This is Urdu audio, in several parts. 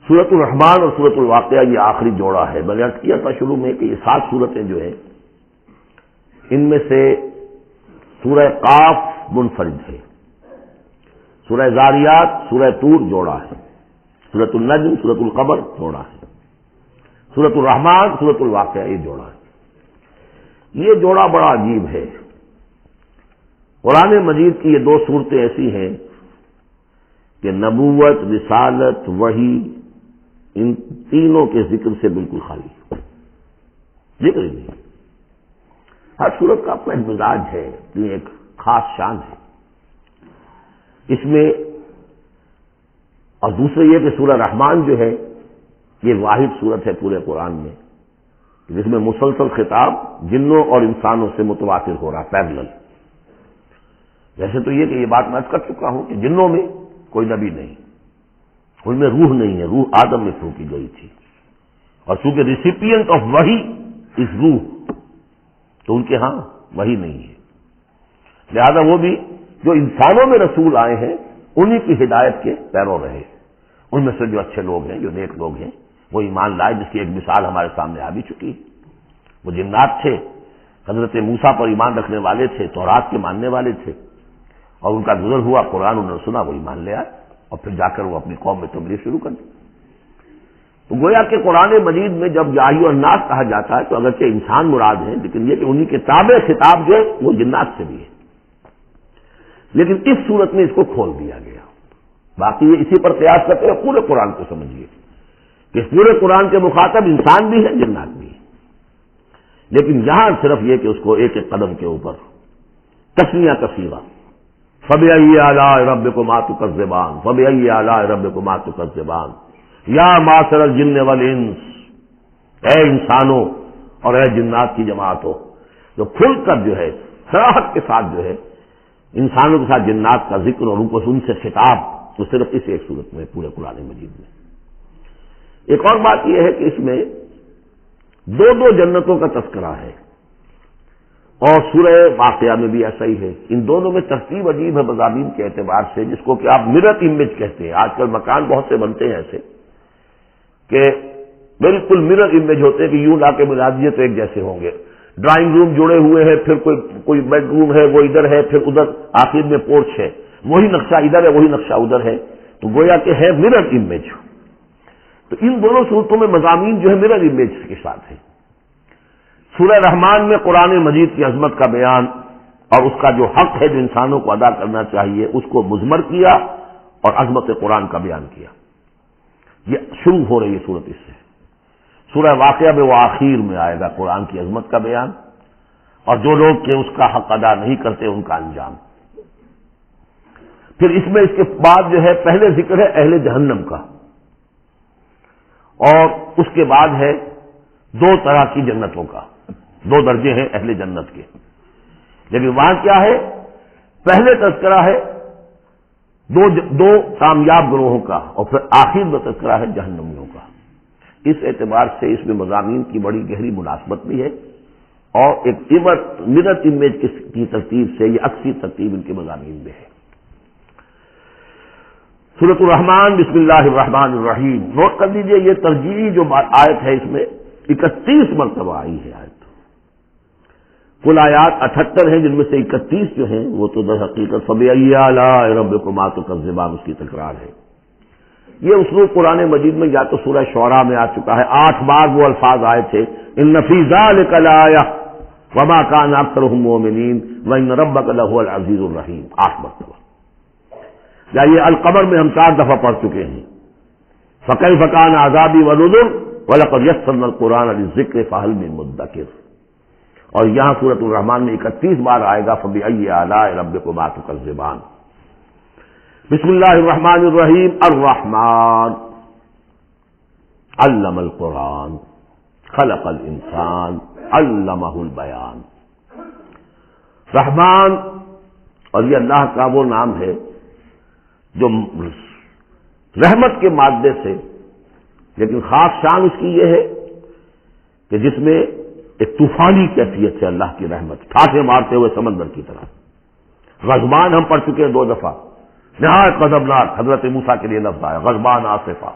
سورۃ الرحمان اور سورۃ الواقعہ یہ آخری جوڑا ہے. میں نے عرض کیا تھا شروع میں کہ یہ 7 صورتیں جو ہیں ان میں سے سورہ قاف منفرد ہے، سورہ زاریات، سورہ طور جوڑا ہے، سورۃ النجم، سورۃ القمر جوڑا ہے، سورۃ الرحمان، سورۃ الواقعہ یہ جوڑا ہے. یہ جوڑا بڑا عجیب ہے. قرآن مجید کی یہ 2 صورتیں ایسی ہیں کہ نبوت، رسالت، وحی، ان تینوں کے ذکر سے بالکل خالی، ذکر ہی نہیں. ہر صورت کا اپنا ایک مزاج ہے، اپنی ایک خاص شان ہے اس میں. اور دوسرے یہ کہ سورہ رحمان جو ہے یہ واحد صورت ہے پورے قرآن میں جس میں مسلسل خطاب جنوں اور انسانوں سے متواتر ہو رہا، پیرلل. ویسے تو یہ کہ یہ بات میں عرض کر چکا ہوں کہ جنوں میں کوئی نبی نہیں، ان میں روح نہیں ہے، روح آدم میں پھونکی گئی تھی، اور چونکہ ریسیپینٹ آف وحی از روح تو ان کے ہاں وحی نہیں ہے. لہذا وہ بھی جو انسانوں میں رسول آئے ہیں انہی کی ہدایت کے پیرو رہے. ان میں سے جو اچھے لوگ ہیں، جو نیک لوگ ہیں، وہ ایمان لائے، جس کی ایک مثال ہمارے سامنے آ بھی چکی ہے. وہ جنات تھے، حضرت موسیٰ پر ایمان رکھنے والے تھے، تورات کے ماننے والے تھے، اور ان کا گزر ہوا، قرآن انہوں نے سنا، وہ ایمان لے آئے، اور پھر جا کر وہ اپنی قوم میں تبلیغ شروع کر دی. تو گویا کہ قرآن مجید میں جب یا ایھا الناس کہا جاتا ہے تو اگرچہ انسان مراد ہیں، لیکن یہ کہ انہی کے تابع خطاب جو ہے وہ جنات سے بھی ہے. لیکن اس صورت میں اس کو کھول دیا گیا. باقی یہ اسی پر قیاس کرتے ہیں، پورے قرآن کو سمجھیے کہ پورے قرآن کے مخاطب انسان بھی ہیں، جنات بھی ہیں. لیکن یہاں صرف یہ کہ اس کو ایک ایک قدم کے اوپر تسمیہ کا صیغہ، فَبِأَيِّ آلَاءِ رَبِّكُمَا تُكَذِّبَانِ فَبِأَيِّ آلَاءِ رَبِّكُمَا تُكَذِّبَانِ یا معشر الجن والانس، اے انسانوں اور اے جنات کی جماعتوں. جو کھل کر جو ہے صراحت کے ساتھ جو ہے انسانوں کے ساتھ جنات کا ذکر اور ان سے خطاب، تو صرف اس ایک صورت میں پورے قرآن مجید میں. ایک اور بات یہ ہے کہ اس میں 2 جنتوں کا تذکرہ ہے، اور سورہ واقعہ میں بھی ایسا ہی ہے. ان دونوں میں ترتیب عجیب ہے مضامین کے اعتبار سے، جس کو کہ آپ مرر امیج کہتے ہیں. آج کل مکان بہت سے بنتے ہیں ایسے کہ بالکل مرر امیج ہوتے ہیں کہ یوں لا کے ملا دیے تو ایک جیسے ہوں گے. ڈرائنگ روم جڑے ہوئے ہیں، پھر کوئی بیڈ روم ہے، وہ ادھر ہے، پھر ادھر آخر میں پورچ ہے، وہی نقشہ ادھر ہے، وہی نقشہ ادھر ہے، تو گویا کہ ہے مرر امیج. تو ان دونوں صورتوں میں مضامین جو ہے مرر امیج کے ساتھ ہے. سورہ رحمان میں قرآن مجید کی عظمت کا بیان اور اس کا جو حق ہے جو انسانوں کو ادا کرنا چاہیے اس کو مضمر کیا، اور عظمت قرآن کا بیان کیا. یہ شروع ہو رہی ہے صورت اس سے. سورہ واقعہ میں وہ آخر میں آئے گا قرآن کی عظمت کا بیان، اور جو لوگ کہ اس کا حق ادا نہیں کرتے ان کا انجام. پھر اس میں اس کے بعد جو ہے پہلے ذکر ہے اہل جہنم کا، اور اس کے بعد ہے 2 طرح کی جنتوں کا. 2 درجے ہیں اہل جنت کے. لیکن وہاں کیا ہے؟ پہلے تذکرہ ہے دو کامیاب گروہوں کا، اور پھر آخر میں تذکرہ ہے جہنمیوں کا. اس اعتبار سے اس میں مضامین کی بڑی گہری مناسبت بھی ہے، اور ایک مرر امیج کی ترتیب سے یہ عکسی ترتیب ان کے مضامین میں ہے. سورۃ الرحمان بسم اللہ الرحمن الرحیم. نوٹ کر لیجئے یہ ترجیحی جو آیت ہے اس میں 31 مرتبہ آئی ہے آیت. کل آیات 78 ہیں، جن میں سے 31 جو ہیں وہ تو در حقیقت فَبِأَيِّ آلَاءِ رَبِّكُمَا تُكَذِّبَانِ اس کی تکرار ہے. یہ اسلوب قرآن مجید میں یا تو سورہ شعراء میں آ چکا ہے، 8 بار وہ الفاظ آئے تھے، إِنَّ فِي ذَلِكَ لَآيَةً وَمَا كَانَ أَكْثَرُهُم مُؤْمِنِينَ وَإِنَّ رَبَّكَ لَهُوَ الْعَزِيزُ الرَّحِيمُ 8 مرتبہ. یا یہ القمر میں ہم 4 دفعہ پڑھ چکے ہیں، فَكَيْفَ كَانَ عَذَابِي وَنُذُرِ وَلَقَدْ يَسَّرْنَا الْقُرْآنَ لِلذِّكْرِ فَهَلْ مِن مُدَّكِرٍ. اور یہاں سورۃ الرحمان میں 31 بار آئے گا فَبِأَيِّ آلَاءِ رَبِّكُمَا تُكَذِّبَانِ. بسم اللہ الرحمن الرحیم. الرحمن علم القرآن خلق الانسان علمہ البیان. رحمان، اور یہ اللہ کا وہ نام ہے جو رحمت کے مادے سے، لیکن خاص شان اس کی یہ ہے کہ جس میں ایک طوفانی کیفیت سے اللہ کی رحمت ٹھاٹھے مارتے ہوئے سمندر کی طرح. غضبان ہم پڑھ چکے ہیں 2 دفعہ، نہایت غضبناک. حضرت موسیٰ کے لیے لفظ آیا غضبان آصفہ.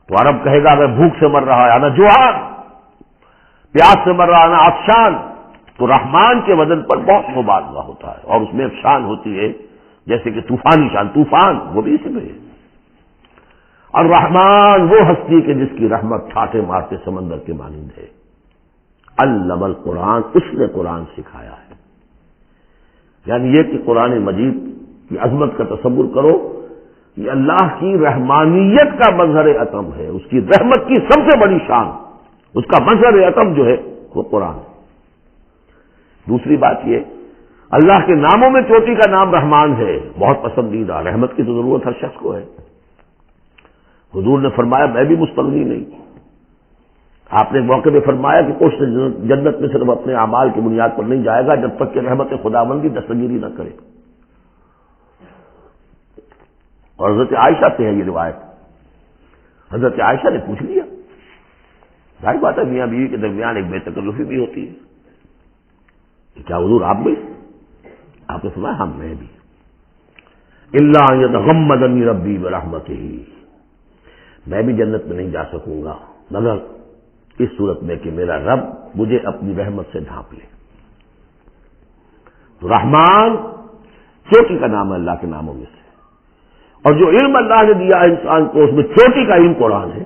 تو عرب کہے گا اگر بھوک سے مر رہا ہے انا جوعان، پیاس سے مر رہا ہے انا عطشان، تو رحمان کے وزن پر بہت مبالغہ ہوتا ہے، اور اس میں ایک شان ہوتی ہے جیسے کہ طوفانی شان، طوفان وہ بھی اسی میں ہے۔ اور رحمان وہ ہستی کہ جس کی رحمت ٹھاٹھے مارتے سمندر کے مانند ہے۔ علم القرآن، اس نے قرآن سکھایا ہے۔ یعنی یہ کہ قرآن مجید کی عظمت کا تصور کرو، یہ اللہ کی رحمانیت کا مظہر عطم ہے، اس کی رحمت کی سب سے بڑی شان، اس کا مظہر عطم جو ہے وہ قرآن ہے۔ دوسری بات یہ، اللہ کے ناموں میں چوٹی کا نام رحمان ہے، بہت پسندیدہ، رحمت کی تو ضرورت ہر شخص کو ہے۔ حضور نے فرمایا میں بھی مستغنی نہیں۔ آپ نے ایک موقع پہ فرمایا کہ کوئی جنت میں صرف اپنے اعمال کی بنیاد پر نہیں جائے گا جب تک کہ رحمت خداوندی دستگیری نہ کرے۔ اور حضرت عائشہ سے ہے یہ روایت۔ حضرت عائشہ نے پوچھ لیا، ظاہر بات ہے میاں بیوی کے درمیان ایک بے تکلفی بھی ہوتی ہے کہ کیا حضور آپ بھی؟ آپ نے فرمایا ہاں میں بھی۔ الا ان یتغمدنی ربی برحمتہ، میں بھی جنت میں نہیں جا سکوں گا مگر اس صورت میں کہ میرا رب مجھے اپنی رحمت سے ڈھانپ لے۔ تو رحمان چوٹی کا نام ہے اللہ کے ناموں میں سے، اور جو علم اللہ نے دیا ہے انسان کو اس میں چوٹی کا علم قرآن ہے۔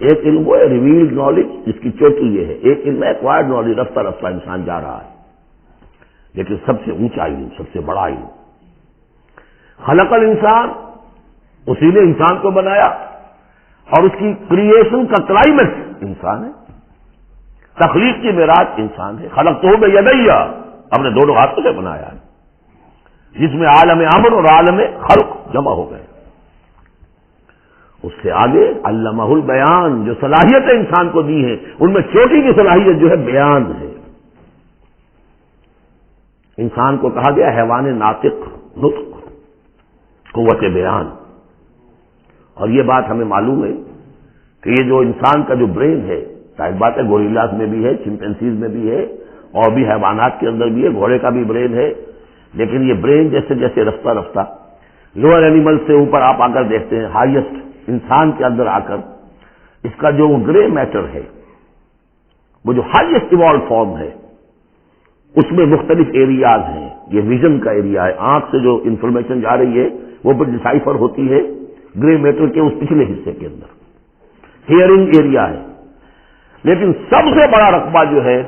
ایک علم وہ ہے ریویلڈ نالج جس کی چوٹی یہ ہے، ایک علم ہے ایکوائرڈ نالج، رفتہ رفتہ انسان جا رہا ہے، لیکن سب سے اونچا علم، سب سے بڑا علم خلق الانسان، اسی نے انسان کو بنایا، اور اس کی کریشن کا کلائمیکس انسان ہے، تخلیق کی معراج انسان ہے۔ خلقتہ بیدیہ، ہم نے دونوں ہاتھوں سے بنایا ہے، جس میں عالم امر اور عالم خلق جمع ہو گئے۔ اس سے آگے علمہ البیان، جو صلاحیتیں انسان کو دی ہیں ان میں چوٹی کی صلاحیت جو ہے بیان ہے۔ انسان کو کہا گیا حیوان ناطق، نطق، قوت بیان، اور یہ بات ہمیں معلوم ہے کہ یہ جو انسان کا جو برین ہے، ظاہر بات ہے گوریلاز میں بھی ہے، چمپینزیز میں بھی ہے، اور بھی حیوانات کے اندر بھی ہے، گھوڑے کا بھی برین ہے، لیکن یہ برین جیسے جیسے رفتہ رفتہ لوور اینیمل سے اوپر آپ آ کر دیکھتے ہیں، ہائیسٹ انسان کے اندر آ کر اس کا جو گرے میٹر ہے، وہ جو ہائیسٹ ایوالو فارم ہے، اس میں مختلف ایریاز ہیں۔ یہ ویژن کا ایریا ہے، آنکھ سے جو انفارمیشن جا رہی ہے وہ پھر ڈسائفر ہوتی ہے گرے میٹر کے اس پچھلے حصے کے اندر، ہیئرنگ ایریا ہے۔ لیکن سب سے بڑا رقبہ جو ہے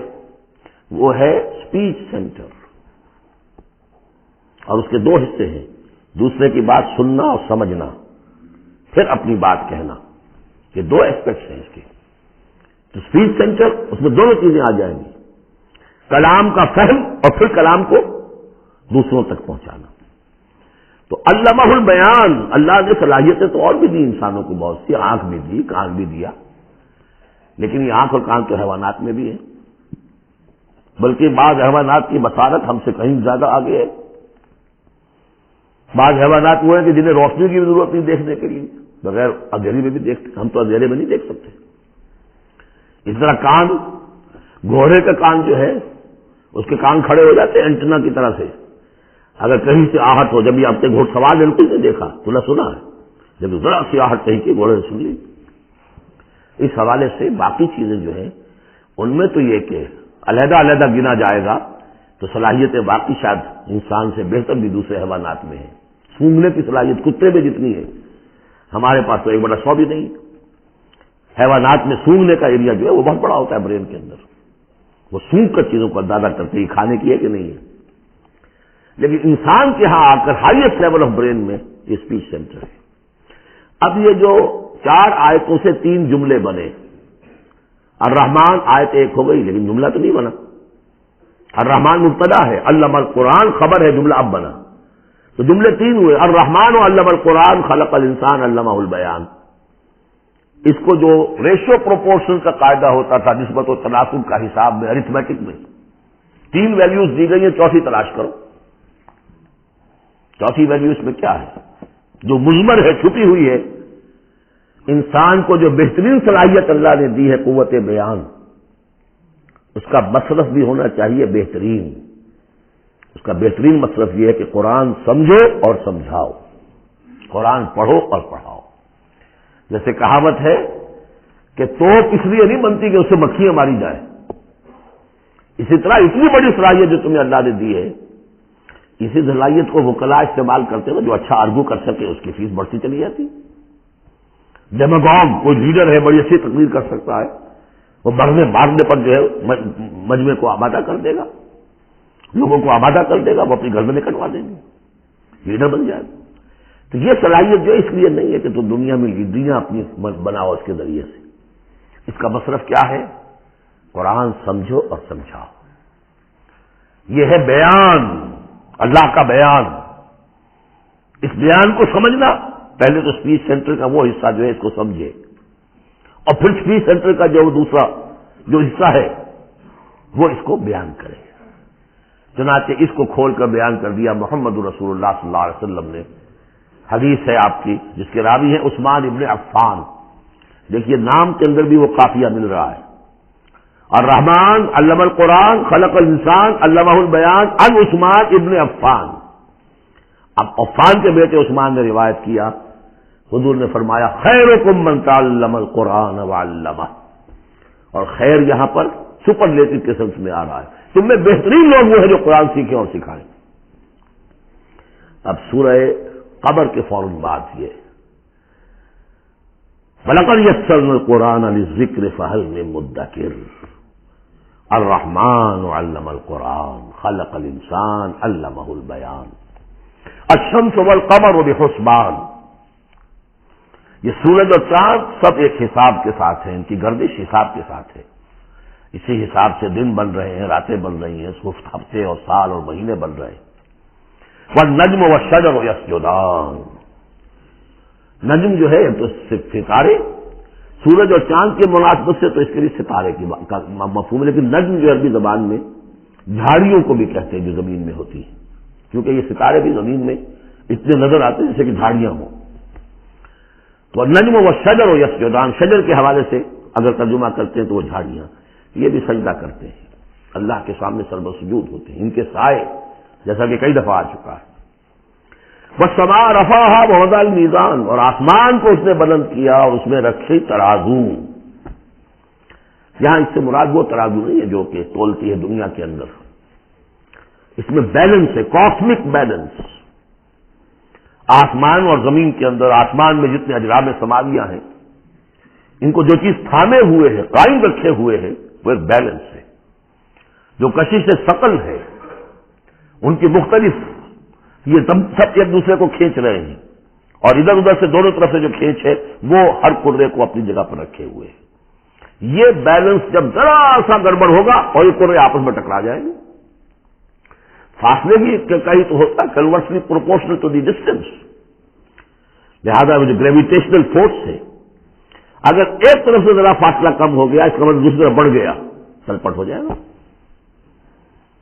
وہ ہے اسپیچ سینٹر، اور اس کے دو حصے ہیں، دوسرے کی بات سننا اور سمجھنا، پھر اپنی بات کہنا، یہ دو ایسپیکٹس ہیں اس کے۔ تو اسپیچ سینٹر، اس میں دونوں چیزیں آ جائیں گی، کلام کا فہم اور پھر کلام کو دوسروں تک پہنچانا۔ تو علمہ البیان، اللہ نے صلاحیتیں تو اور بھی دی انسانوں کو بہت سی، آنکھ بھی دی، کان بھی دیا، لیکن یہ آنکھ اور کان تو حیوانات میں بھی ہے، بلکہ بعض حیوانات کی بصارت ہم سے کہیں زیادہ آگے ہے۔ بعض حیوانات وہ ہیں کہ جنہیں روشنی کی بھی ضرورت نہیں دیکھنے کے لیے، بغیر اندھیرے میں بھی دیکھتے، ہم تو اندھیرے میں نہیں دیکھ سکتے۔ اس طرح کان، گھوڑے کا کان جو ہے اس کے کان کھڑے ہو جاتے ہیں اینٹنا کی طرح سے، اگر کہیں سے آہٹ ہو، جب یہ آپ نے گھوڑ سوار بالکل نہیں دیکھا تو نہ سنا ہے، جب ذرا سی آہٹ کہیں کی گھوڑے نے سن لی۔ اس حوالے سے باقی چیزیں جو ہیں ان میں تو یہ کہ علیحدہ علیحدہ گنا جائے گا تو صلاحیتیں باقی شاید انسان سے بہتر بھی دوسرے حیوانات میں ہیں۔ سونگنے کی صلاحیت کتے میں جتنی ہے ہمارے پاس تو 1/100 بھی نہیں۔ حیوانات میں سونگنے کا ایریا جو ہے وہ بہت بڑا ہوتا ہے برین کے اندر، وہ سونگ کر چیزوں کو اندازہ کرتے ہیں کھانے کی ہے کہ نہیں ہے۔ لیکن انسان کے ہاں آ کر ہائیسٹ لیول آف برین میں یہ اسپیچ سینٹر ہے۔ اب یہ جو 4 آیتوں سے 3 جملے بنے، الرحمن آیت 1 ہو گئی لیکن جملہ تو نہیں بنا۔ الرحمن مبتدا ہے، علم القرآن خبر ہے، جملہ اب بنا، تو جملے 3 ہوئے، الرحمن و علم القرآن خلق الانسان علمہ البیان۔ اس کو جو ریشو پروپورشن کا قاعدہ ہوتا تھا نسبت و تناسب کا حساب میں، ارتھمیٹک میں 3 ویلیوز دی گئی ہیں، چوتھی تلاش کرو، چوتھی ویلیو اس میں کیا ہے جو مضمر ہے، چھپی ہوئی ہے۔ انسان کو جو بہترین صلاحیت اللہ نے دی ہے قوت بیان، اس کا مصرف بھی ہونا چاہیے بہترین۔ اس کا بہترین مصرف یہ ہے کہ قرآن سمجھو اور سمجھاؤ، قرآن پڑھو اور پڑھاؤ۔ جیسے کہاوت ہے کہ توپ اس لیے نہیں بنتی کہ اس سے مکھیاں ماری جائیں، اسی طرح اتنی بڑی صلاحیت جو تمہیں اللہ نے دی ہے، اسی صلاحیت کو وکلاء استعمال کرتے ہوئے جو اچھا آرگو کر سکے اس کی فیس بڑھتی چلی جاتی۔ ڈیماگوگ کوئی لیڈر ہے، بڑی اچھی تقریر کر سکتا ہے، وہ بڑھنے مارنے پر جو ہے مجمع کو آمادہ کر دے گا، لوگوں کو آمادہ کر دے گا، وہ اپنی گردنیں کٹوا دیں گے، لیڈر بن جائے گا۔ تو یہ صلاحیت جو اس لیے نہیں ہے کہ تو دنیا میں لیڈریاں اپنی بناؤ اس کے ذریعے سے، اس کا مصرف کیا ہے؟ قرآن سمجھو اور سمجھاؤ۔ یہ ہے بیان، اللہ کا بیان۔ اس بیان کو سمجھنا، پہلے تو اسپیچ سینٹر کا وہ حصہ جو ہے اس کو سمجھے، اور پھر اسپیچ سینٹر کا جو دوسرا جو حصہ ہے وہ اس کو بیان کرے۔ چنانچہ اس کو کھول کر بیان کر دیا محمد رسول اللہ صلی اللہ علیہ وسلم نے۔ حدیث ہے آپ کی جس کے راوی ہیں عثمان ابن عفان۔ دیکھیے نام کے اندر بھی وہ قافیہ مل رہا ہے، الرحمن علم القرآن خلق الانسان علمہ البیان عن عثمان ابن عفان۔ اب عفان کے بیٹے عثمان نے روایت کیا، حضور نے فرمایا خیرکم من تعلم القرآن وعلمہ، اور خیر یہاں پر سپرلیٹو کے سنس میں آ رہا ہے، تم میں بہترین لوگ وہ ہیں جو قرآن سیکھیں اور سکھائیں۔ اب سورہ قمر کے فوراً بعد یہ وَلَقَدْ يَسَّرْنَا الْقُرْآنَ لِلذِّكْرِ فَهَلْ مِن مُدَّكِرٍ الرحمن علم القرآن خلق الانسان علمہ البیان الشمس والقمر بحسبان۔ یہ سورج اور چاند سب ایک حساب کے ساتھ ہیں، ان کی گردش حساب کے ساتھ ہے، اسی حساب سے دن بن رہے ہیں، راتیں بن رہی ہیں، ہفتے اور سال اور مہینے بن رہے ہیں۔ والنجم والشجر یسجدان، نجم جو ہے تو ستارے، سورج اور چاند کے مناسبت سے تو اس کے لیے ستارے کی مفہوم ہے، لیکن نجم جو عربی زبان میں جھاڑیوں کو بھی کہتے ہیں جو زمین میں ہوتی ہیں، کیونکہ یہ ستارے بھی زمین میں اتنے نظر آتے ہیں جیسے کہ جھاڑیاں ہوں۔ تو نجم والشجر یسجدان، شجر کے حوالے سے اگر ترجمہ کرتے ہیں تو وہ جھاڑیاں، یہ بھی سجدہ کرتے ہیں، اللہ کے سامنے سربسجود ہوتے ہیں، ان کے سائے جیسا کہ کئی دفعہ آ چکا ہے۔ والسماء رفعها ووضع الميزان، اور آسمان کو اس نے بلند کیا اور اس میں رکھے ترازو۔ یہاں اس سے مراد وہ ترازو نہیں ہے جو کہ تولتی ہے دنیا کے اندر، اس میں بیلنس ہے، کاسمک بیلنس۔ آسمان اور زمین کے اندر، آسمان میں جتنے اجرام سماویہ ہیں، ان کو جو چیز تھامے ہوئے ہے، قائم رکھے ہوئے ہے، وہ ایک بیلنس ہے۔ جو کشش ثقل ہے، ان کی مختلف، یہ سب ایک دوسرے کو کھینچ رہے ہیں، اور ادھر ادھر سے دونوں طرف سے جو کھینچ ہے وہ ہر قرے کو اپنی جگہ پر رکھے ہوئے ہیں۔ یہ بیلنس جب ذرا سا گڑبڑ ہوگا اور یہ قرے آپس میں ٹکرا جائیں گے، فاصلے بھی کہیں تو ہوتا ہے conversely proportional to the distance, لہذا جو گریویٹیشنل فورس ہے، اگر ایک طرف سے ذرا فاصلہ کم ہو گیا، اس کا مطلب دوسری طرف بڑھ گیا، تلپٹ ہو جائے گا۔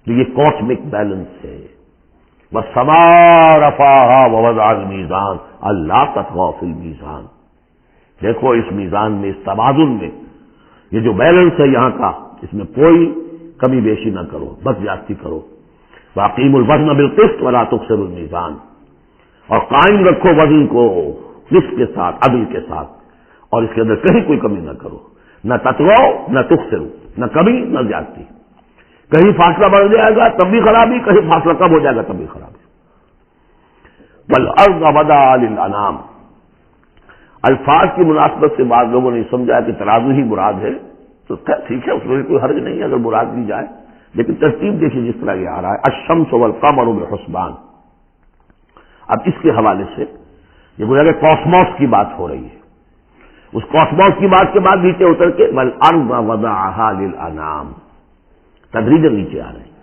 تو یہ کاسمک بیلنس ہے۔ وَالسَّمَاءَ رَفَعَهَا وَوَضَعَ الْمِيزَانَ أَلَّا تَطْغَوْا فِي الْمِيزَانِ، دیکھو اس میزان میں، اس توازن میں، یہ جو بیلنس ہے یہاں کا، اس میں کوئی کمی بیشی نہ کرو، بد زیادتی کرو۔ وَأَقِيمُوا الْوَزْنَ بِالْقِسْطِ وَلَا تُخْسِرُوا الْمِيزَانَ، اور قائم رکھو وزن کو قسط کے ساتھ، عدل کے ساتھ، اور اس کے اندر کہیں کوئی کمی نہ کرو، نہ تطغوا نہ تخسروا، نہ کمی نہ زیادتی۔ کہیں فاصلہ بڑھ جائے گا تب بھی خرابی، کہیں فاصلہ کم ہو جائے گا تب بھی خرابی۔ والارض وضعها للانام، الفاظ کی مناسبت سے بعض لوگوں نے سمجھا کہ ترازو ہی مراد ہے، تو ٹھیک ہے، اس میں کوئی حرج نہیں ہے اگر مراد دی جائے، لیکن ترتیب دیکھیے جس طرح یہ آ رہا ہے، الشمس والقمر بحسبان۔ اب اس کے حوالے سے یہ گویا کہ کاسموس کی بات ہو رہی ہے، اس کاسموس کی بات کے بعد نیچے اتر کے والارض وضعها للانام، تدریجاً نیچے آ رہے ہیں،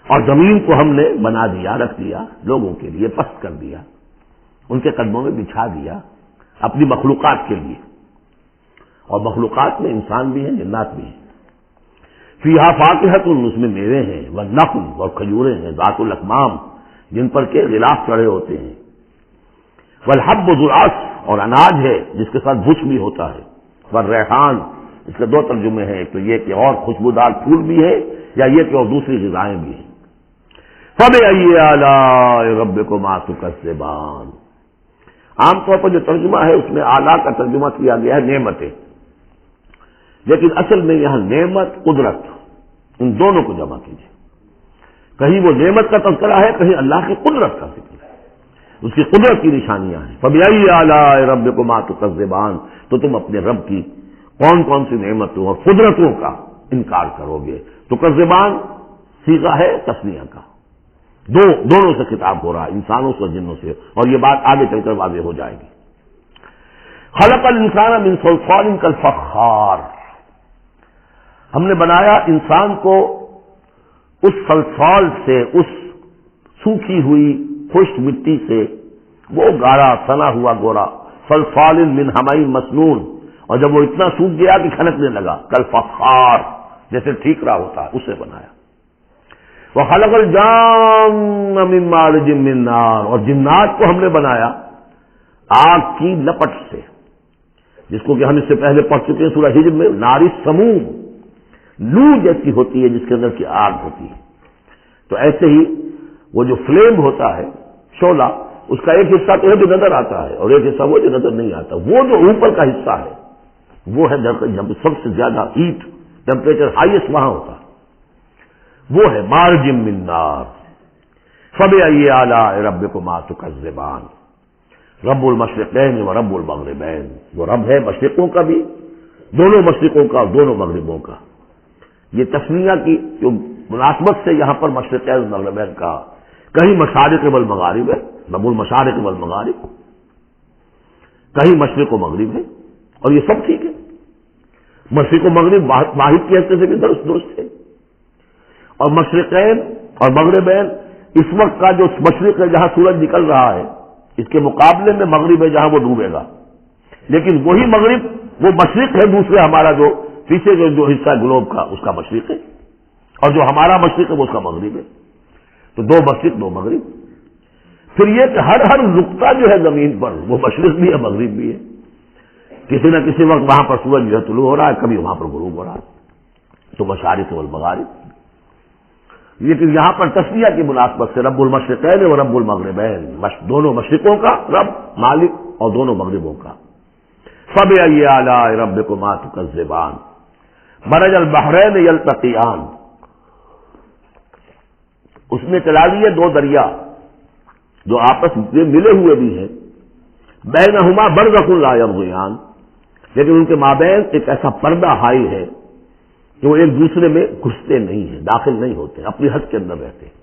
اور زمین کو ہم نے بنا دیا، رکھ دیا، لوگوں کے لیے پست کر دیا، ان کے قدموں میں بچھا دیا اپنی مخلوقات کے لیے، اور مخلوقات میں انسان بھی ہیں، جنات بھی ہیں۔ فیہا فاکہۃ، اس میں میوے ہیں، والنخل، اور کھجوریں ہیں، ذات الاکمام، جن پر کے غلاف چڑھے ہوتے ہیں، والحب ذو العصف، اور اناج ہے جس کے ساتھ بھش بھی ہوتا ہے، والریحان، اس کے دو ترجمے ہیں، ایک تو یہ کہ اور خوشبودار پھول بھی ہے، یا یہ کہ اور دوسری غذائیں بھی ہیں۔ فَبِأَيِّ آلَاءِ رَبِّكُمَا تُكَذِّبَانِ، عام طور پر جو ترجمہ ہے اس میں اعلیٰ کا ترجمہ کیا گیا ہے نعمتیں، لیکن اصل میں یہاں نعمت قدرت ان دونوں کو جمع کیجیے. کہیں وہ نعمت کا تذکرہ ہے، کہیں اللہ کی قدرت کا ذکر ہے، اس کی قدرت کی نشانیاں ہیں. فَبِأَيِّ آلَاءِ رَبِّكُمَا تُكَذِّبَانِ، تو تم اپنے رب کی کون کون سی نعمتوں اور قدرتوں کا انکار کرو گے. تکذبان صیغہ ہے تثنیہ کا، دونوں سے خطاب ہو رہا ہے، انسانوں سے اور جنوں سے، اور یہ بات آگے چل کر واضح ہو جائے گی. خلق الانسان من صلصال کالفخار، ہم نے بنایا انسان کو اس صلصال سے، اس سوکھی ہوئی خشک مٹی سے، وہ گارا سنا ہوا گورا، صلصال من حمإ مسنون، اور جب وہ اتنا سوکھ گیا کہ کھنکنے لگا، کالفخار جیسے ٹھیکرا ہوتا ہے، اسے بنایا. وخلق الجان من مارج من نار، اور جنات کو ہم نے بنایا آگ کی لپٹ سے، جس کو کہ ہم اس سے پہلے پڑھ چکے ہیں سورہ ہجر میں، نار السموم، لو جیسی ہوتی ہے جس کے اندر کی آگ ہوتی ہے. تو ایسے ہی وہ جو فلیم ہوتا ہے، شعلہ، اس کا ایک حصہ تو ہے جو نظر آتا ہے اور ایک حصہ وہ جو نظر نہیں آتا. وہ جو اوپر کا حصہ ہے وہ ہے جب سب سے زیادہ ہیٹ ٹیمپریچر ہائیسٹ وہاں ہوتا ہے، وہ ہے مارج من نار. فبأي آلاء ربكما تكذبان، رب المشرقین و رب المغربین، وہ رب ہے مشرقوں کا بھی، دونوں مشرقوں کا اور دونوں مغربوں کا. یہ تسمیہ کی جو مناسبت سے یہاں پر مشرقین و مغربین کا، کہیں مشارق والمغارب ہے، رب المشارق والمغارب، کہیں مشرق و مغرب ہے، اور یہ سب ٹھیک ہے. مشرق و مغرب واحد کی حیثیت سے بھی درست ہے. اور مشرقین اور مغربین، اس وقت کا جو مشرق ہے جہاں سورج نکل رہا ہے، اس کے مقابلے میں مغرب ہے جہاں وہ ڈوبے گا. لیکن وہی مغرب وہ مشرق ہے، دوسرے ہمارا جو پیچھے جو حصہ گلوب کا اس کا مشرق ہے، اور جو ہمارا مشرق ہے وہ اس کا مغرب ہے. تو دو مشرق دو مغرب. پھر یہ کہ ہر نقطہ جو ہے زمین پر وہ مشرق بھی ہے مغرب بھی ہے. کسی نہ کسی وقت وہاں پر سورج جو ہے طلوع ہو رہا ہے، کبھی وہاں پر غروب ہو رہا ہے. تو مشارق والمغارب. لیکن یہاں پر تسمیہ کی مناسبت سے رب المشرقین و رب المغربین، دونوں مشرقوں کا رب مالک اور دونوں مغربوں کا. فبأي آلاء ربكما تكذبان، مرج البحرین یلتقیان، اس نے چلا لیے دو دریا جو آپس میں ملے ہوئے بھی ہیں، بینہما برزخ لا یبغیان، لیکن ان کے مابین ایک ایسا پردہ حائل ہے کہ وہ ایک دوسرے میں گھستے نہیں ہیں، داخل نہیں ہوتے، اپنی حد کے اندر رہتے ہیں.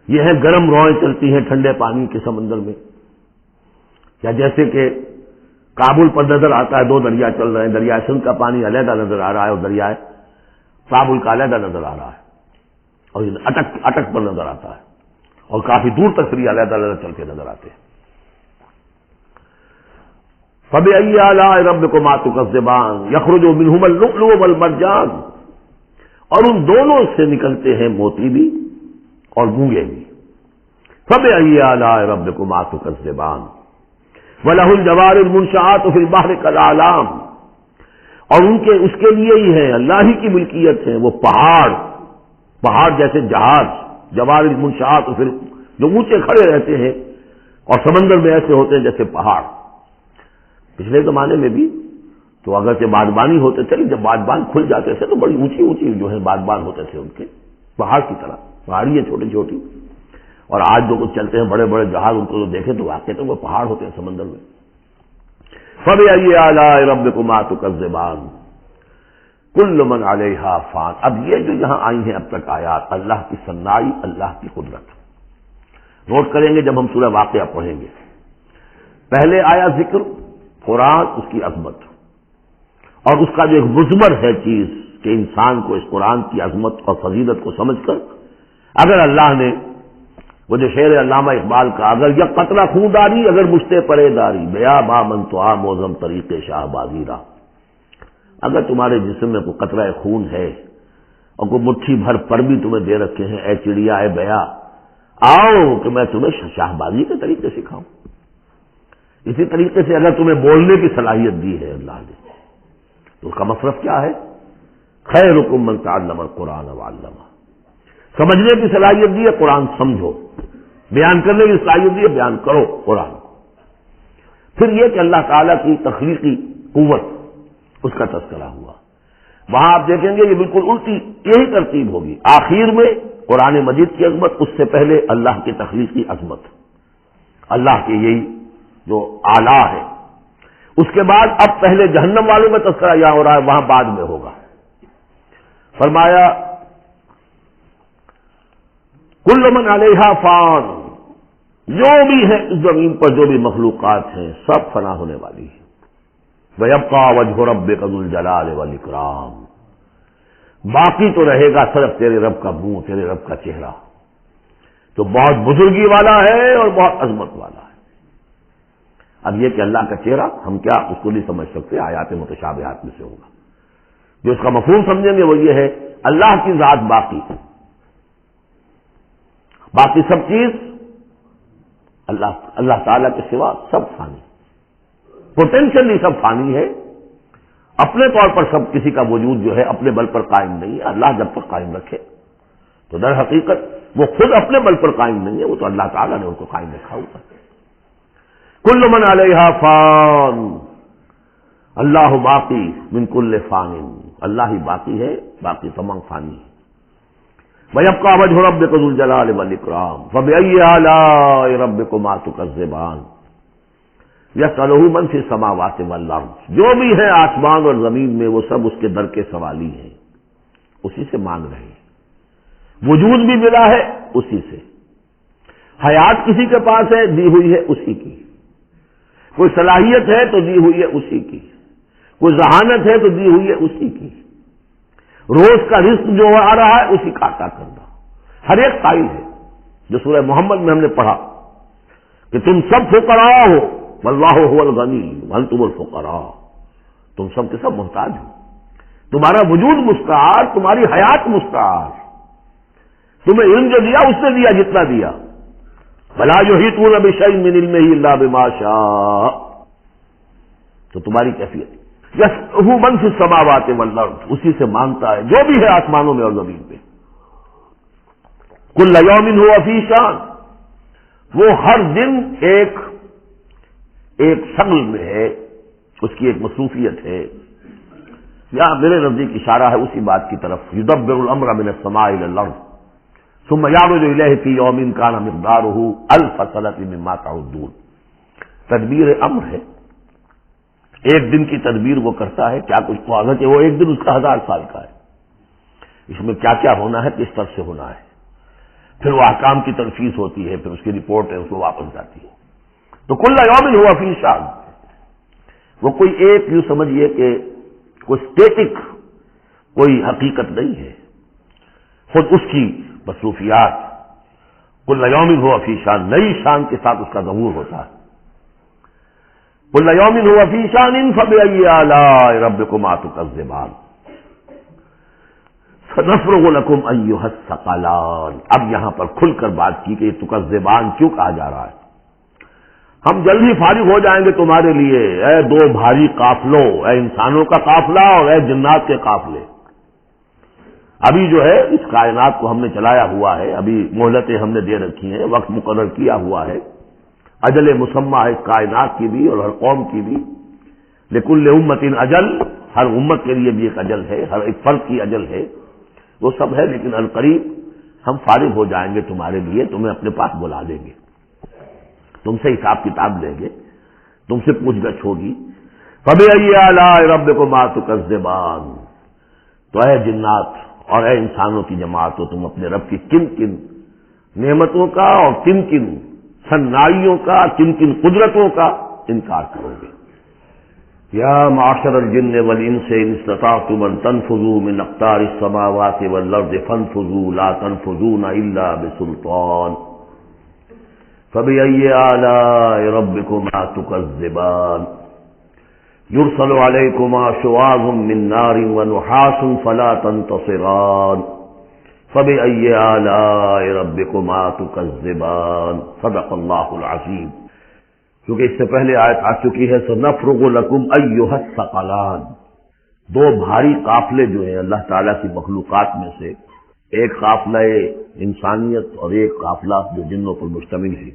یہ ہے گرم روئیں چلتی ہیں ٹھنڈے پانی کے سمندر میں، یا جیسے کہ کابل پر نظر آتا ہے دو دریا چل رہے ہیں، دریائے سندھ کا پانی علیحدہ نظر آ رہا ہے اور دریائے کابل کا علیحدہ نظر آ رہا ہے، اور یہ اٹک پر نظر آتا ہے، اور کافی دور تک پھر علیحدہ علیحدہ چل کے نظر آتے ہیں. فبأي آلاء ربكما تكذبان يخرج منهما اللؤلؤ والمرجان، اور ان دونوں سے نکلتے ہیں موتی بھی اور گونگے بھی. فبأي آلاء ربكما تكذبان وله الجوار المنشآت في البحر كالأعلام، اور اس کے لیے ہی ہے، اللہ ہی کی ملکیت ہے وہ پہاڑ جیسے جہاز، جوار المنشآت جو اونچے کھڑے رہتے ہیں اور سمندر میں ایسے ہوتے ہیں جیسے پہاڑ. پچھلے زمانے میں بھی تو اگرچہ بادبانی ہوتے تھے، جب بادبان کھل جاتے تھے تو بڑی اونچی اونچی جو ہے بادبان ہوتے تھے ان کے، پہاڑ کی طرح پہاڑی ہے چھوٹی چھوٹی. اور آج جو کچھ چلتے ہیں بڑے بڑے جہاز، ان کو جو دیکھیں تو واقعی تو وہ پہاڑ ہوتے ہیں سمندر میں. فبأي آلاء ربكما تكذبان كل من علیہا فان. اب یہ جو یہاں آئی ہیں اب تک آیات، اللہ کی صنائی، اللہ کی قدرت نوٹ کریں گے جب ہم سورہ واقعہ پڑھیں گے. پہلے آیا ذکر قرآن، اس کی عظمت، اور اس کا جو ایک مضمر ہے چیز کہ انسان کو اس قرآن کی عظمت اور فضیلت کو سمجھ کر، اگر اللہ نے وہ جو شعر علامہ اقبال کا، اگر یک قطرہ خون داری اگر مجھتے پرے داری، بیا با من تو آ موزم طریق شاہ بازی را، اگر تمہارے جسم میں کوئی قطرہ خون ہے اور کوئی مٹھی بھر پر بھی تمہیں دے رکھے ہیں، اے چڑیا اے بیا، آؤ کہ میں تمہیں شاہ بازی کے طریقے سکھاؤں. اسی طریقے سے اگر تمہیں بولنے کی صلاحیت دی ہے اللہ نے، تو اس کا مصرف کیا ہے؟ خیرکم من تعلم القرآن وعلمہ. سمجھنے کی صلاحیت دی ہے، قرآن سمجھو. بیان کرنے کی صلاحیت دی ہے، بیان کرو قرآن کو. پھر یہ کہ اللہ تعالیٰ کی تخلیقی قوت، اس کا تذکرہ ہوا۔ وہاں آپ دیکھیں گے یہ بالکل الٹی یہی ترتیب ہوگی، آخر میں قرآن مجید کی عظمت، اس سے پہلے اللہ کی تخلیقی عظمت، اللہ کے یہی جو اعلیٰ ہے، اس کے بعد اب پہلے جہنم والوں میں تذکرہ یہاں ہو رہا ہے، وہاں بعد میں ہوگا۔ فرمایا کل من علیہا فان، جو بھی ہے اس زمین پر جو بھی مخلوقات ہیں سب فنا ہونے والی ہے۔ وَيَبْقَى وَجْهُ رَبِّكَ ذُو الْجَلَالِ وَالْإِكْرَامِ، باقی تو رہے گا صرف تیرے رب کا منہ، تیرے رب کا چہرہ، تو بہت بزرگی والا ہے اور بہت عظمت والا ہے۔ اب یہ کہ اللہ کا چہرہ ہم کیا اس کو نہیں سمجھ سکتے، آیات متشابہات میں سے ہوگا۔ جو اس کا مفہوم سمجھیں گے وہ یہ ہے اللہ کی ذات باقی ہے، باقی سب چیز اللہ تعالیٰ کے سوا سب فانی، پوٹینشلی سب فانی ہے، اپنے طور پر سب کسی کا وجود جو ہے اپنے بل پر قائم نہیں ہے۔ اللہ جب تک قائم رکھے تو در حقیقت وہ خود اپنے بل پر قائم نہیں ہے، وہ تو اللہ تعالیٰ نے ان کو قائم رکھا ہوا ہے۔ کل من علیہا فان، اللہ باقی من کل فان، اللہ ہی باقی ہے، باقی تمام فانی ہے۔ وَيَبْقَى وَجْهُ رَبِّكَ ذُو الْجَلَالِ وَالْإِكْرَامِ فَبِأَيِّ آلَاءِ رَبِّكُمَا تُكَذِّبَانِ يَسْأَلُهُ مَنْ فِي السَّمَاوَاتِ وَالْأَرْضِ، جو بھی ہے آسمان اور زمین میں وہ سب اس کے در کے سوالی ہیں، اسی سے مانگ رہے ہیں۔ وجود بھی ملا ہے اسی سے، حیات کسی کے پاس ہے دی ہوئی ہے اسی کی، کوئی صلاحیت ہے تو دی ہوئی ہے اسی کی، کوئی ذہانت ہے تو دی ہوئی ہے اسی کی، روز کا رزق جو آ رہا ہے اسی کا عطا کرنا، ہر ایک قائل ہے۔ جو سورہ محمد میں ہم نے پڑھا کہ تم سب فقراء ہو واللہ هو الغنی وانتم الفقراء، تم سب کے سب محتاج ہو، تمہارا وجود مستعار، تمہاری حیات مستعار، تمہیں علم جو دیا اس نے دیا جتنا دیا، ولا یحیطون بشیء من علمہ الا بما شاء، تو تمہاری کیفیت یسألہ من فی السماوات والارض، اسی سے مانگتا ہے جو بھی ہے آسمانوں میں اور زمین پہ۔ کل یوم ہوا فی شان، وہ ہر دن ایک شغل میں ہے، اس کی ایک مصروفیت ہے۔ یہاں میرے نزدیک اشارہ ہے اسی بات کی طرف، یدبر الامر من السماء الى الارض ثم یعرج الیہ فی یوم کان مقدارہ الف سنۃ مما تعدون، تدبیر امر ہے، ایک دن کی تدبیر وہ کرتا ہے، کیا کچھ خواہش ہے وہ ایک دن اس کا 1000 سال کا ہے، اس میں کیا کیا ہونا ہے، کس طرح سے ہونا ہے، پھر وہ احکام کی تنفیذ ہوتی ہے، پھر اس کی رپورٹ ہے، اس کو واپس جاتی ہے۔ تو کل یوم ہوا فی شان، وہ کوئی ایک یوں سمجھیے کہ کوئی اسٹیٹک کوئی حقیقت نہیں ہے، خود اس کی مصروفیات، کل یوم ہوا فی شان، نئی شان کے ساتھ اس کا ظہور ہوتا ہے۔ کل یوم ہوا فی شان فبأی آلاء ربکما تکذبان سنفرغ لکم ایھا الثقلان، اب یہاں پر کھل کر بات کی کہ یہ تکذبان کیوں کہا جا رہا ہے، ہم جلد ہی فارغ ہو جائیں گے تمہارے لیے، اے دو بھاری قافلوں، اے انسانوں کا قافلہ اور اے جنات کے قافلے۔ ابھی جو ہے اس کائنات کو ہم نے چلایا ہوا ہے، ابھی مہلتیں ہم نے دے رکھی ہیں، وقت مقرر کیا ہوا ہے، اجل مسمى ہے اس کائنات کی بھی اور ہر قوم کی بھی، لکل امت اجل، ہر امت کے لیے بھی ایک اجل ہے، ہر ایک فرد کی اجل ہے، وہ سب ہے، لیکن عنقریب ہم فارغ ہو جائیں گے تمہارے لیے، تمہیں اپنے پاس بلا دیں گے، تم سے حساب کتاب لیں گے، تم سے پوچھ گچھ ہوگی۔ فبأی آلاء ربکما تکذبان، تو اے جنات اور اے انسانوں کی جماعت، تو تم اپنے رب کی کن کن نعمتوں کا اور کن کن صنائیوں کا، کن کن قدرتوں کا انکار کرو گے۔ یا معاشر الجن والانس ان استطعتم ان تنفذوا من اقطار السماوات والارض فانفذوا لا تنفذون الا بسلطان فبأي آلاء ربكما تكذبان يرسل عليكما شواظ من نار ونحاس فلا تنتصران فبأي آلاء ربكما تكذبان صدق اللہ العظیم۔ کیونکہ اس سے پہلے آیت آ چکی ہے سنفرغ لکم ایھا الثقلان، دو بھاری قافلے جو ہیں اللہ تعالیٰ کی مخلوقات میں سے، ایک قافلہ انسانیت اور ایک قافلہ جو جنوں پر مشتمل ہے،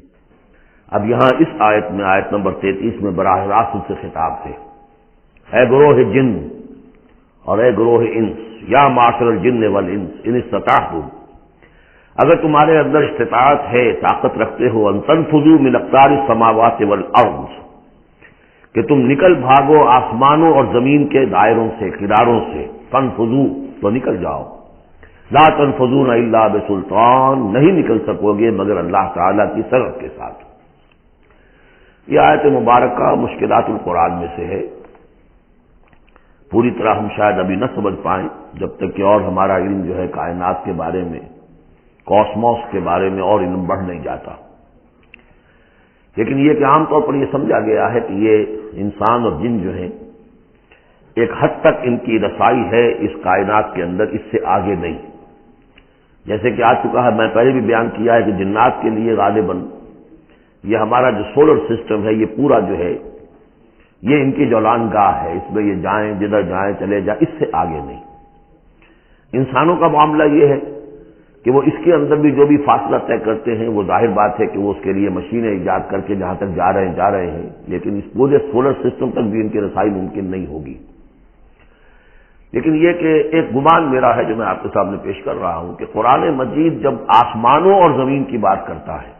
اب یہاں اس آیت میں، آیت نمبر 33 میں براہ راست ان سے خطاب ہے، اے گروہ جن اور اے گروہ انس، یا معاشر الجن والانس ان استطعتم، اگر تمہارے اندر استطاعت ہے، طاقت رکھتے ہو، ان تنفذوا من اقطار السماوات والارض، کہ تم نکل بھاگو آسمانوں اور زمین کے دائروں سے، کناروں سے، تنفذوا تو نکل جاؤ، لا تنفذون الا بسلطان، نہیں نکل سکو گے مگر اللہ تعالی کی سرحد کے ساتھ۔ یہ آیت مبارکہ مشکلات القرآن میں سے ہے، پوری طرح ہم شاید ابھی نہ سمجھ پائیں جب تک کہ اور ہمارا علم جو ہے کائنات کے بارے میں، کاسموس کے بارے میں اور علم بڑھ نہیں جاتا، لیکن یہ کہ عام طور پر یہ سمجھا گیا ہے کہ یہ انسان اور جن جو ہیں ایک حد تک ان کی رسائی ہے اس کائنات کے اندر، اس سے آگے نہیں۔ جیسے کہ آ چکا ہے، میں پہلے بھی بیان کیا ہے کہ جنات کے لیے غالباً یہ ہمارا جو سولر سسٹم ہے، یہ پورا جو ہے یہ ان کی جولان گاہ ہے، اس میں یہ جائیں جدھر جائیں چلے جائیں، اس سے آگے نہیں۔ انسانوں کا معاملہ یہ ہے کہ وہ اس کے اندر بھی جو بھی فاصلہ طے کرتے ہیں، وہ ظاہر بات ہے کہ وہ اس کے لیے مشینیں ایجاد کر کے جہاں تک جا رہے ہیں، لیکن اس پورے سولر سسٹم تک بھی ان کی رسائی ممکن نہیں ہوگی۔ لیکن یہ کہ ایک گمان میرا ہے جو میں آپ کے سامنے پیش کر رہا ہوں کہ قرآن مجید جب آسمانوں اور زمین کی بات کرتا ہے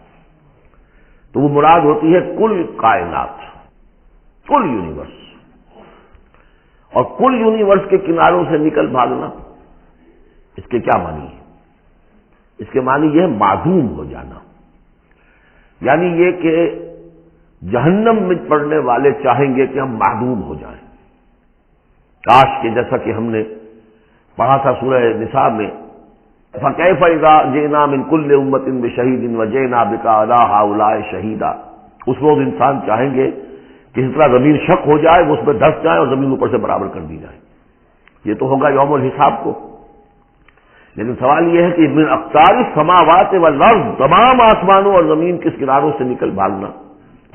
تو وہ مراد ہوتی ہے کل کائنات، کل یونیورس، اور کل یونیورس کے کناروں سے نکل بھاگنا، اس کے کیا معنی ہے؟ اس کے معنی یہ ہے معدوم ہو جانا، یعنی یہ کہ جہنم میں پڑنے والے چاہیں گے کہ ہم معدوم ہو جائیں۔ کاش کہ جیسا کہ ہم نے پڑھا تھا سورہ نساء میں، فَكَيْفَ إِذَا جِئْنَا مِنْ كُلِّ أُمَّةٍ بِشَهِيدٍ وَجِئْنَا بِكَ عَلَىٰ هَٰؤُلَاءِ شَهِيدًا، اس روز انسان چاہیں گے کہ اس طرح زمین شق ہو جائے، وہ اس میں دھس جائے اور زمین اوپر سے برابر کر دی جائے۔ یہ تو ہوگا یوم الحساب کو، لیکن سوال یہ ہے کہ من اقطار السماوات والارض، تمام آسمانوں اور زمین کے کناروں سے نکل بھاگنا،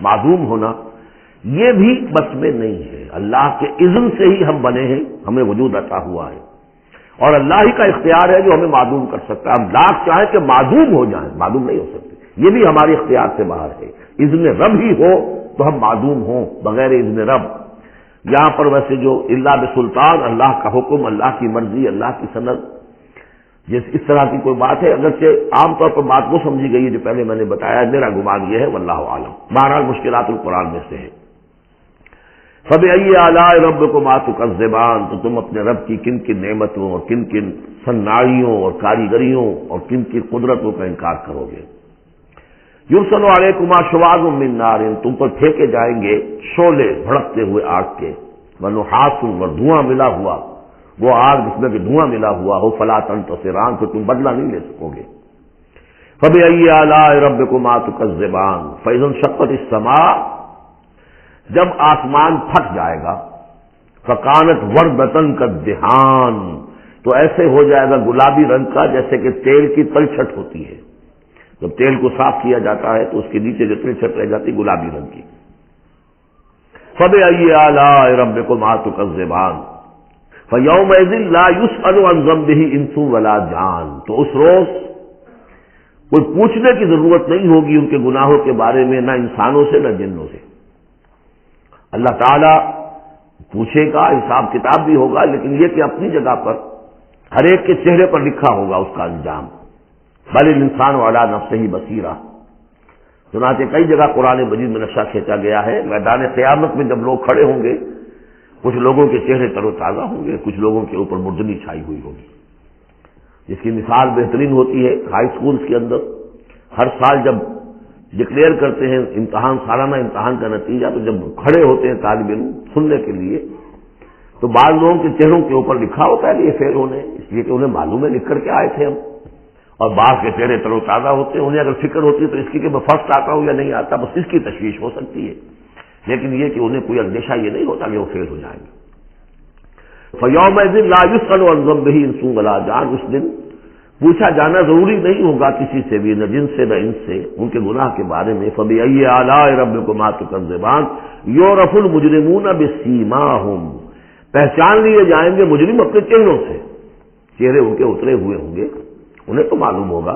معدوم ہونا، یہ بھی بس میں نہیں ہے۔ اللہ کے اذن سے ہی ہم بنے ہیں، ہمیں وجود عطا ہوا ہے، اور اللہ ہی کا اختیار ہے جو ہمیں معدوم کر سکتا ہے۔ ہم لاکھ چاہیں کہ معدوم ہو جائیں، معدوم نہیں ہو سکتے، یہ بھی ہماری اختیار سے باہر ہے۔ اذن رب ہی ہو تو ہم معدوم ہوں بغیر اذن رب۔ یہاں پر ویسے جو الا بسلطان، اللہ کا حکم، اللہ کی مرضی، اللہ کی سند، اس طرح کی کوئی بات ہے، اگرچہ عام طور پر بات وہ سمجھی گئی ہے جو پہلے میں نے بتایا، میرا گمان یہ ہے واللہ عالم۔ بہرحال مشکلات القرآن میں سے ہے۔ فَبِأَيِّ آلَاءِ رَبِّكُمَا تُكَذِّبَانِ، تو تم اپنے رب کی کن کن نعمتوں اور کن کن صناعیوں اور کاریگریوں اور کن کی قدرتوں کا انکار کرو گے۔ یرسل علیکما شواظ من نار، تم پر پھینکے جائیں گے شعلے بھڑکتے ہوئے آگ کے، ونحاس، اور دھواں ملا ہوا، وہ آگ جس میں کہ دھواں ملا ہوا ہو، فلا تنتصران، تو تم بدلہ نہیں لے سکو گے۔ فَبِأَيِّ آلَاءِ رَبِّكُمَا تُكَذِّبَانِ فَإِذَا انشَقَّتِ السَّمَاءُ، جب آسمان پھٹ جائے گا، فَكَانَتْ وَرْدَةً كَالدِّهَانِ، تو ایسے ہو جائے گا گلابی رنگ کا جیسے کہ تیل کی تلچھٹ ہوتی ہے، جب تیل کو صاف کیا جاتا ہے تو اس کے نیچے جو تلچھٹ رہ جاتی گلابی رنگ کی۔ فَبِأَيِّ آلَاءِ رَبِّكُمَا تُكَذِّبَانِ فَيَوْمَئِذٍ لَا يُسْأَلُ عَنْ ذَنبِهِ إِنسٌ وَلَا جَانٌ، تو اس روز کوئی پوچھنے کی ضرورت نہیں ہوگی ان کے گناہوں کے بارے میں، نہ انسانوں سے نہ جنوں سے۔ اللہ تعالیٰ پوچھے گا، حساب کتاب بھی ہوگا، لیکن یہ کہ اپنی جگہ پر ہر ایک کے چہرے پر لکھا ہوگا اس کا انجام۔ بل الانسان علی نفسہ بصیرہ، چنانچہ کئی جگہ قرآن مجید میں نقشہ کھینچا گیا ہے، میدان قیامت میں جب لوگ کھڑے ہوں گے، کچھ لوگوں کے چہرے تر و تازہ ہوں گے، کچھ لوگوں کے اوپر مردنی چھائی ہوئی ہوگی، جس کی مثال بہترین ہوتی ہے ہائی سکولز کے اندر۔ ہر سال جب ڈکلیئر کرتے ہیں امتحان، سالانہ امتحان کا نتیجہ، تو جب کھڑے ہوتے ہیں طالب علم سننے کے لیے، تو بعض لوگوں کے چہروں کے اوپر لکھا ہوتا ہے کہ یہ فیل ہونے، اس لیے کہ انہیں معلوم ہے لکھ کر کے آئے تھے ہم، اور بعض کے چہرے تر و تازہ ہوتے ہیں، انہیں اگر فکر ہوتی ہے تو اس کی کہ میں فرسٹ آتا ہوں یا نہیں آتا، بس اس کی تشویش ہو سکتی ہے، لیکن یہ کہ انہیں کوئی اندیشہ یہ نہیں ہوتا کہ وہ فیل ہو جائیں گے۔ فَيَوْمَئِذٍ لَا يُسْأَلُ عَنْ ذَنبِهِ إِنسٌ وَلَا جَانٌ، اس دن پوچھا جانا ضروری نہیں ہوگا کسی سے بھی، نہ جن سے نہ ان سے، ان کے گناہ کے بارے میں۔ فَبِأَيِّ آلَاءِ رَبِّكُمَا تُكَذِّبَانِ يُعْرَفُ الْمُجْرِمُونَ بِسِيمَاهُمْ، پہچان لیے جائیں گے مجرم اپنے چہروں سے، چہرے ان کے اترے ہوئے ہوں گے، انہیں تو معلوم ہوگا۔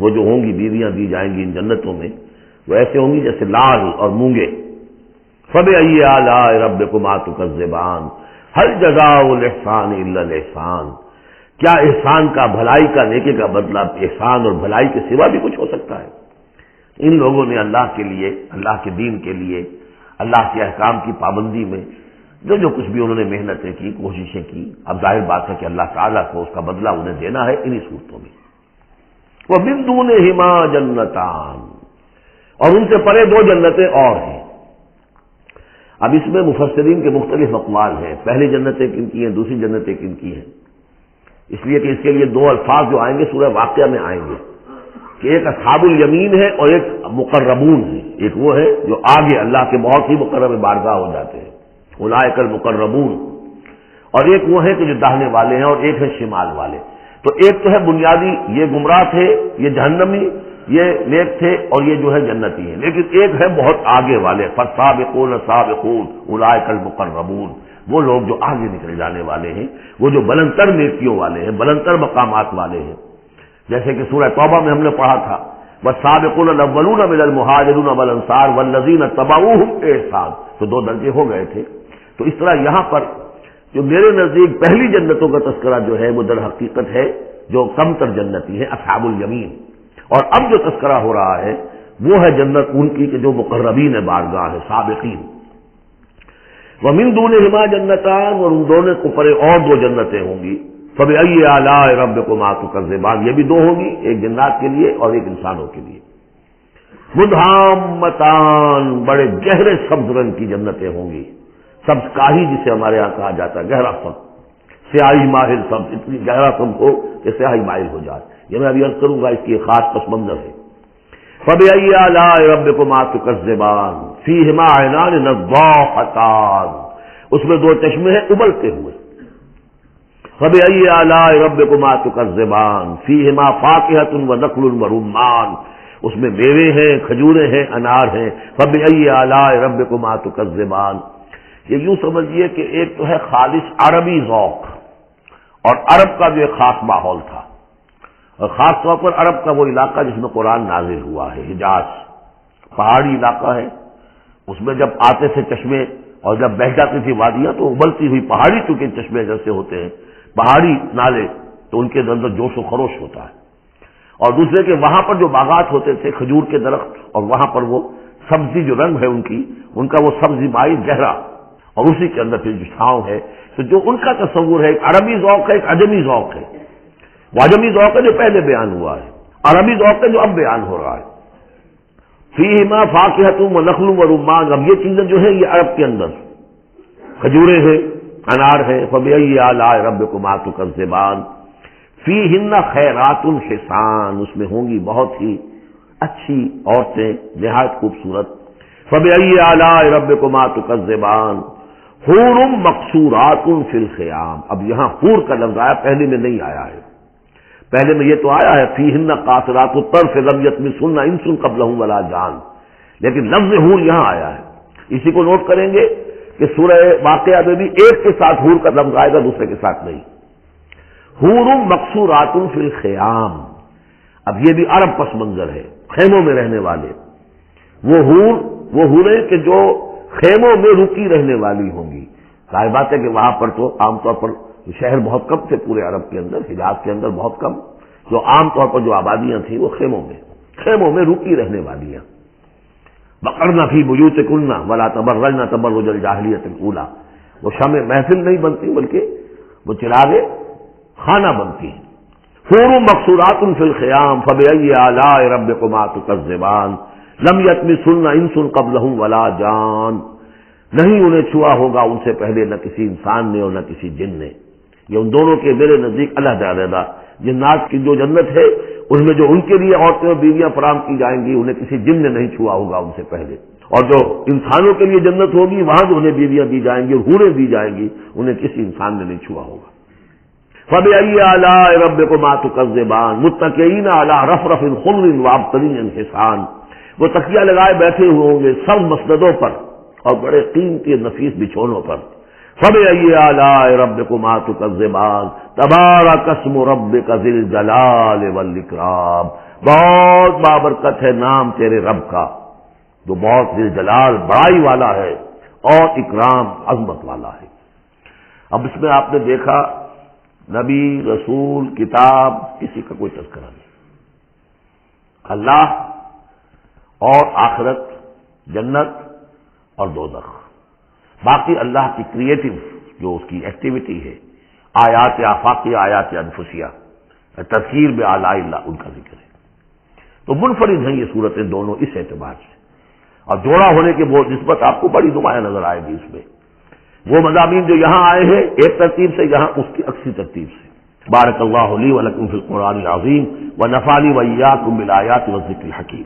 وہ جو ہوں گی بیویاں دی جائیں گی ان جنتوں میں وہ ایسے ہوں گی جیسے لال اور مونگے. فبأي آلاء ربكما تكذبان هل جزاء الإحسان إلا الإحسان. کیا احسان کا، بھلائی کا، نیکی کا بدلہ احسان اور بھلائی کے سوا بھی کچھ ہو سکتا ہے؟ ان لوگوں نے اللہ کے لیے، اللہ کے دین کے لیے، اللہ کے احکام کی پابندی میں جو کچھ بھی انہوں نے محنتیں کی، کوششیں کی، اب ظاہر بات ہے کہ اللہ تعالیٰ کو اس کا بدلہ انہیں دینا ہے انہی صورتوں میں. وَمِن دُونِهِمَا جَنَّتَانِ، اور ان سے پرے دو جنتیں اور ہیں. اب اس میں مفسرین کے مختلف اقوال ہیں، پہلی جنتیں کن کی ہیں، دوسری جنتیں کن کی ہیں. اس لیے کہ اس کے لیے دو الفاظ جو آئیں گے سورہ واقعہ میں آئیں گے کہ ایک اصحاب الیمین ہے اور ایک مقربون ہے. ایک وہ ہے جو آگے اللہ کے بہت ہی مقرب بارگاہ ہو جاتے ہیں، اولئک المقربون، اور ایک وہ ہے کہ جو داہنے والے ہیں اور ایک ہے شمال والے. تو ایک تو ہے بنیادی، یہ گمراہ تھے، یہ جہنمی، یہ نیک تھے، اور یہ جو ہے جنتی ہیں. لیکن ایک ہے بہت آگے والے، فالسابقون السابقون اولئک المقربون، وہ لوگ جو آگے نکلے جانے والے ہیں، وہ جو بلندتر نیکیوں والے ہیں، بلندتر مقامات والے ہیں. جیسے کہ سورہ توبہ میں ہم نے پڑھا تھا والسابقون الاولون من المہاجرین والانصار والذین اتبعوہم بإحسان، تو دو درجے ہو گئے تھے. تو اس طرح یہاں پر جو میرے نزدیک پہلی جنتوں کا تذکرہ جو ہے وہ در حقیقت ہے جو کم تر جنتی ہے، اصحاب الیمین. اور اب جو تذکرہ ہو رہا ہے وہ ہے جنت ان کی کہ جو مقربین بارگاہ ہے، سابقین. وَمِن دُونِهِمَا جَنَّتَانِ، اور ان دونوں کو پرے اور دو جنتیں ہوں گی. فَبِأَيِّ آلَاءِ رَبِّكُمَا تُكَذِّبَانِ، یہ بھی دو ہوں گی، ایک جنات کے لیے اور ایک انسانوں کے لیے. مُدْحَامَّتَانِ، بڑے گہرے سبز رنگ کی جنتیں ہوں گی. سبز کاہی جسے ہمارے یہاں کہا جاتا ہے، گہرا سبز، سیاہی ماہر سبز، اتنی گہرا سبز ہو کہ سیاہی ماہر ہو جائے. یہ میں ابھی عرض کروں گا، اس کی ایک خاص پس منظر ہے. فَبِأَيِّ آلَاءِ رَبِّكُمَا تُكَذِّبَانِ فِيهِمَا عَيْنَانِ نَضَّاخَتَانِ، اس میں دو چشمے ہیں ابلتے ہوئے. فَبِأَيِّ آلَاءِ رَبِّكُمَا تُكَذِّبَانِ فِيهِمَا فَاكِهَةٌ وَنَخْلٌ وَرُمَّانٌ، اس میں میوے ہیں، کھجوریں ہیں، انار ہیں. فَبِأَيِّ آلَاءِ رَبِّكُمَا تُكَذِّبَانِ، یہ یوں سمجھیے کہ ایک تو ہے خالص عربی ذوق اور عرب کا جو ایک خاص ماحول تھا، اور خاص طور پر عرب کا وہ علاقہ جس میں قرآن نازل ہوا ہے، حجاز، پہاڑی علاقہ ہے. اس میں جب آتے تھے چشمے اور جب بہہ جاتی تھی وادیاں تو ابلتی ہوئی پہاڑی چونکہ چشمے جیسے ہوتے ہیں، پہاڑی نالے، تو ان کے اندر جوش و خروش ہوتا ہے. اور دوسرے کہ وہاں پر جو باغات ہوتے تھے کھجور کے درخت، اور وہاں پر وہ سبزی جو رنگ ہے ان کا وہ سبزی مائی گہرا، اور اسی کے اندر پھر جو چھاؤں ہے. تو جو ان کا تصور ہے ایک عربی ذوق ہے، ایک عجمی ذوق ہے. وہ عجمی ذوق ہے جو پہلے بیان ہوا ہے، عربی ذوق ہے جو اب بیان ہو رہا ہے. فیہما فاکہۃ ونخل ورمان، اب یہ چیزیں جو ہیں یہ عرب کے اندر کھجوریں ہیں، انار ہیں. فبأي آلاء ربكما تكذبان فیہن خیرات حسان، اس میں ہوں گی بہت ہی اچھی عورتیں، نہایت خوبصورت. فبأي آلاء ربكما تكذبان حور مقصورات فی الخیام. اب یہاں حور کا لفظ آیا، پہلے میں نہیں آیا ہے. پہلے میں یہ تو آیا ہے فیہن قاصرات الطرف لم یطمثن انس قبلہم ولا جان، لیکن لفظ حور یہاں آیا ہے. اسی کو نوٹ کریں گے کہ سورہ واقعہ میں بھی ایک کے ساتھ حور کا لفظ آئے گا، دوسرے کے ساتھ نہیں. حور مقصورات فی الخیام، اب یہ بھی عرب پس منظر ہے، خیموں میں رہنے والے. وہ حوریں کہ جو خیموں میں رکی رہنے والی ہوں گی. ظاہر بات ہے کہ وہاں پر تو عام طور پر شہر بہت کم تھے پورے عرب کے اندر، حجاز کے اندر بہت کم، جو عام طور پر جو آبادیاں تھیں وہ خیموں میں رکی رہنے والیاں. وقرن فی بیوتکن ولا تبرجن تبرج الجاہلیۃ الاولی، وہ شمع محفل نہیں بنتی بلکہ وہ چراغ خانہ بنتی ہیں. حور مقصورات فی الخیام فبأي آلاء ربکما تکذبان لم یطمثن انس قبلہم ولا جان، نہیں انہیں چھوا ہوگا ان سے پہلے نہ کسی انسان نے اور نہ کسی جن نے. یہ ان دونوں کے میرے نزدیک علیحدہ جنات کی جو جنت ہے اس میں جو ان کے لیے عورتیں اور بیویاں فراہم کی جائیں گی انہیں کسی جن نے نہیں چھوا ہوگا ان سے پہلے، اور جو انسانوں کے لیے جنت ہوگی وہاں جو انہیں بیویاں دی جائیں گی اور حوریں دی جائیں گی انہیں کسی انسان نے نہیں چھوا ہوگا. فبأي آلاء ربكما تكذبان متكئين على رفرف خضر وعبقري حسان، وہ تکیہ لگائے بیٹھے ہوئے ہوں گے سب مسندوں پر اور بڑے قیمتی نفیس بچھونوں پر. فبأي آلاء ربكما تكذبان تبارك اسم ربك ذي الجلال والإكرام، بہت بابرکت ہے نام تیرے رب کا جو بہت ذی جلال بڑائی والا ہے اور اکرام عظمت والا ہے۔ اب اس میں آپ نے دیکھا نبی، رسول، کتاب، کسی کا کوئی تذکرہ نہیں، اللہ اور آخرت، جنت اور دوزخ، باقی اللہ کی کریٹو جو اس کی ایکٹیویٹی ہے، آیات آفاقیہ، آیات انفسیہ، تذکیر بآلاء اللہ، ان کا ذکر ہے۔ تو منفرد ہیں یہ صورتیں دونوں اس اعتبار سے، اور جوڑا ہونے کے وہ نسبت آپ کو بڑی نمایاں نظر آئے گی اس میں۔ وہ مضامین جو یہاں آئے ہیں ایک ترتیب سے، یہاں اس کی عکسی ترتیب سے۔ بارک اللہ لی ولکم فی القرآن العظیم ونفعنی وإیاکم بالآیات والذکر الحکیم۔